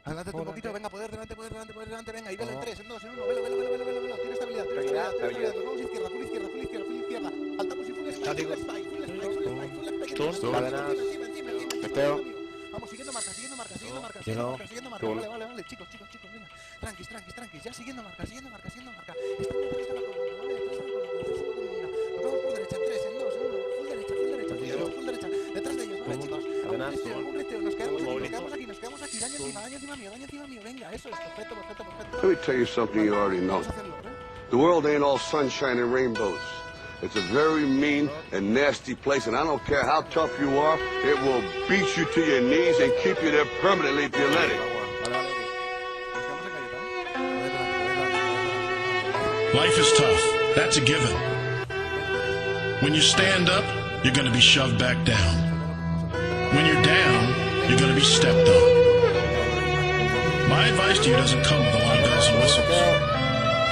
Adelántate un poquito, venga, poder delante, venga, y vele en 3, en 2, en 1, velo, tiene estabilidad, nos vamos izquierda, full izquierda, saltamos y full spike, vamos siguiendo marca, vale, chicos, venga, tranquis, ya siguiendo marca, están detrás de la columna, vale, nos vamos por derecha, en 3, en 2, en 1, full derecha, detrás de ellos, vale, chicos, algún griteo, nos quedamos aquí, daño encima mío, venga, eso es, perfecto. Let me tell you something you already know. The world ain't all sunshine and rainbows. It's a very mean and nasty place, and I don't care how tough you are, it will beat you to your knees and keep you there permanently if you let it. Life is tough. That's a given. When you stand up, you're going to be shoved back down. When you're down, you're going to be stepped on. My advice to you doesn't come with a lot of bells and whistles.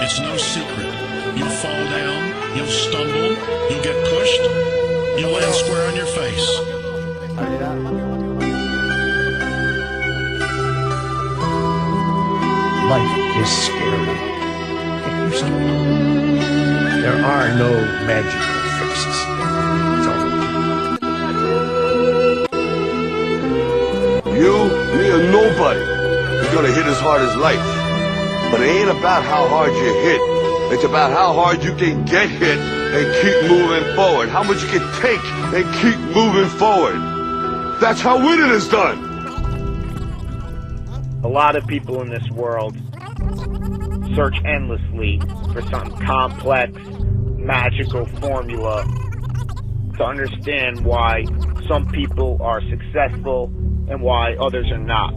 It's no secret. You'll fall down, you'll stumble, you'll get pushed, you'll land square on your face. Life is scary. You're scared. There are no magical fixes. It's all You, me, or nobody is gonna hit as hard as life. But it ain't about how hard you hit. It's about how hard you can get hit and keep moving forward. How much you can take and keep moving forward. That's how winning is done. A lot of people in this world search endlessly for some complex, magical formula to understand why some people are successful and why others are not.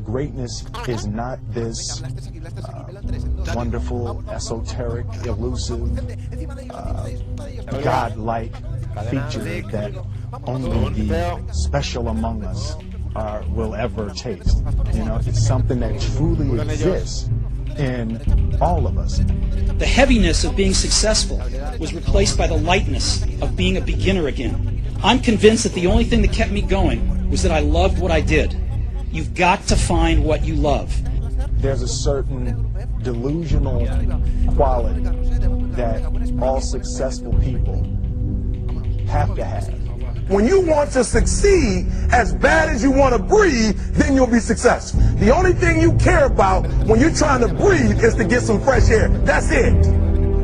Greatness is not this wonderful, esoteric, elusive, godlike feature that only the special among us will ever taste. You know, it's something that truly exists in all of us. The heaviness of being successful was replaced by the lightness of being a beginner again. I'm convinced that the only thing that kept me going was that I loved what I did. You've got to find what you love. There's a certain delusional quality that all successful people have to have. When you want to succeed as bad as you want to breathe, then you'll be successful. The only thing you care about when you're trying to breathe is to get some fresh air. That's it.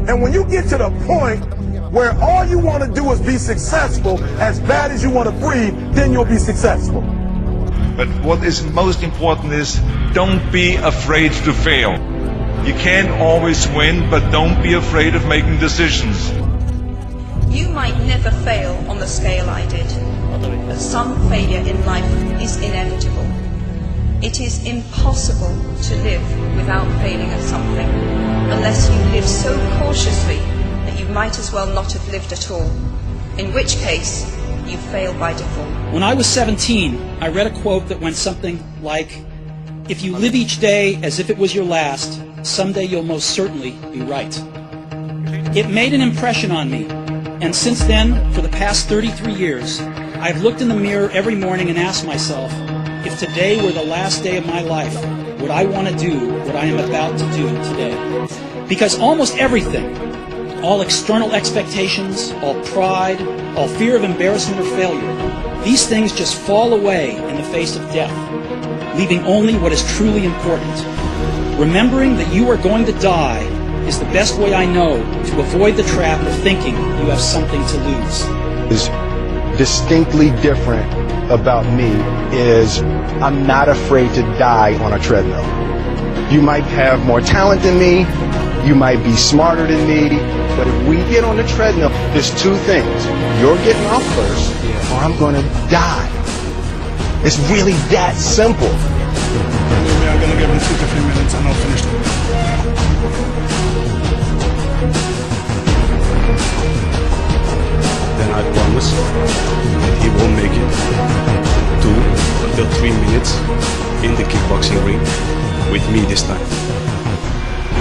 And when you get to the point where all you want to do is be successful as bad as you want to breathe, then you'll be successful. But what is most important is don't be afraid to fail. You can't always win, but don't be afraid of making decisions. You might never fail on the scale I did, but some failure in life is inevitable. It is impossible to live without failing at something, unless you live so cautiously that you might as well not have lived at all, in which case you fail by default. When I was 17, I read a quote that went something like, "If you live each day as if it was your last, someday you'll most certainly be right." It made an impression on me, and since then, for the past 33 years, I've looked in the mirror every morning and asked myself, if today were the last day of my life, would I want to do what I am about to do today? Because almost everything, all external expectations, all pride, all fear of embarrassment or failure, these things just fall away in the face of death, leaving only what is truly important. Remembering that you are going to die is the best way I know to avoid the trap of thinking you have something to lose. Is distinctly different about me is I'm not afraid to die on a treadmill. You might have more talent than me, you might be smarter than me, but if we get on the treadmill, there's two things. You're getting off first, or I'm going to die. It's really that simple. We are going to give him 2 to 3 minutes and I'll finish it. Then I promise that he will make it 2 until 3 minutes in the kickboxing ring with me this time.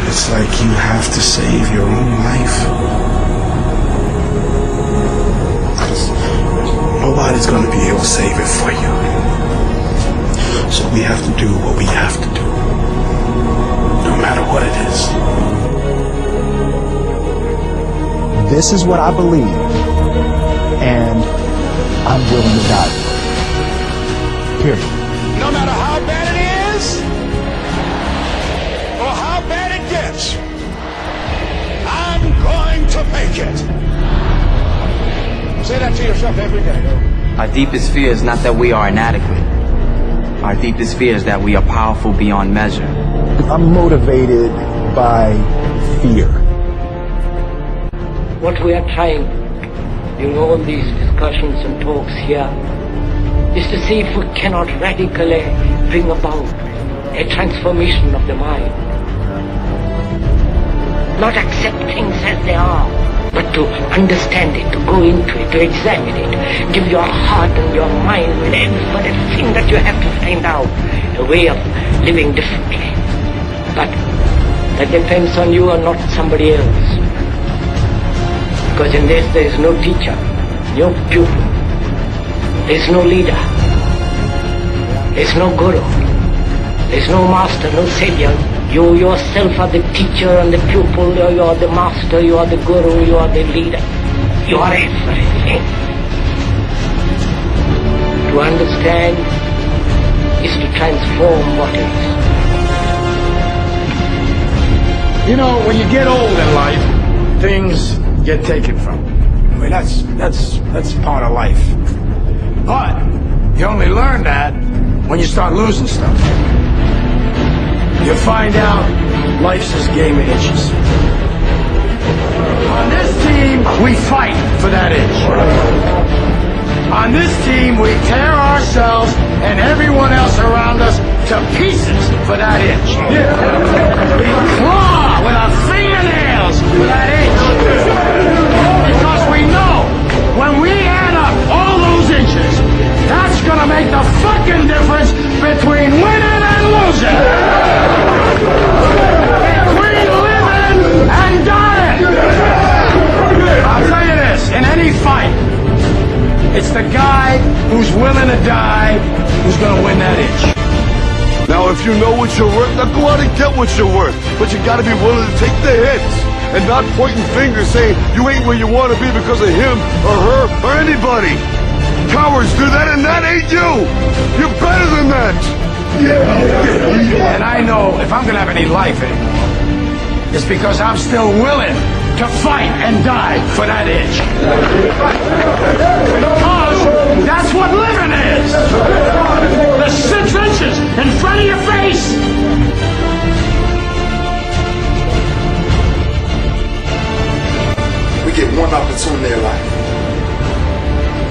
It's like you have to save your own life. Nobody's going to be able to save it for you. So we have to do what we have to do, no matter what it is. This is what I believe, and I'm willing to die. Period. No matter how bad it is, or how bad it gets, I'm going to make it. Say that to yourself every day. Our deepest fear is not that we are inadequate. Our deepest fear is that we are powerful beyond measure. I'm motivated by fear. What we are trying in all these discussions and talks here is to see if we cannot radically bring about a transformation of the mind. Not accept things as they are, but to understand it, to go into it, to examine it, give your heart and your mind with everything that you have to find out a way of living differently. But that depends on you and not somebody else. Because in this there is no teacher, no pupil, there is no leader, there is no guru, there is no master, no savior. You yourself are the teacher and the pupil, you are the master, you are the guru, you are the leader. You are everything. To understand is to transform what is. You know, when you get old in life, things get taken from you. I mean, that's part of life. But you only learn that when you start losing stuff. You find out life's this game of inches. On this team, we fight for that inch. On this team, we tear ourselves and everyone else around us to pieces for that inch. We claw with our fingernails for that inch. Because we know when we add up all those inches, that's gonna make the fucking difference between winning and losing. Between living and dying. I'll tell you this, in any fight, it's the guy who's willing to die who's gonna win that inch. Now, if you know what you're worth, now go out and get what you're worth. But you gotta be willing to take the hits and not pointing fingers saying you ain't where you want to be because of him or her or anybody. Cowards do that, and that ain't you. You're better than that. Yeah. And I know if I'm gonna have any life anymore, it's because I'm still willing to fight and die for that itch. Because that's what living is. The 6 inches in front of your face. We get one opportunity in life,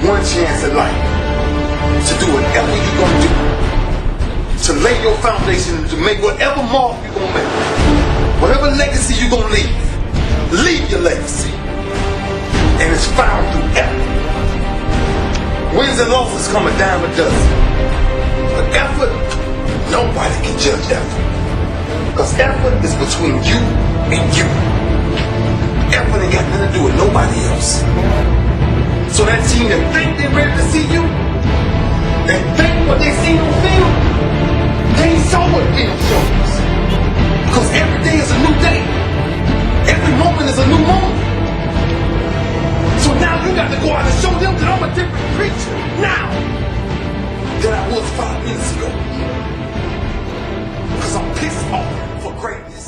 one chance in life to do whatever you're gonna do, to lay your foundation, to make whatever mark you're gonna make, whatever legacy you're gonna leave your legacy, and it's found through effort. Wins and losses come a dime a dozen, but effort, nobody can judge effort, because effort is between you and you. Effort ain't got nothing to do with nobody else. So that team that think they're ready to see you, they think what they see on film, they ain't saw what film shows. Because every day is a new day. Every moment is a new moment. So now you got to go out and show them that I'm a different creature now than I was 5 minutes ago. Because I'm pissed off for greatness.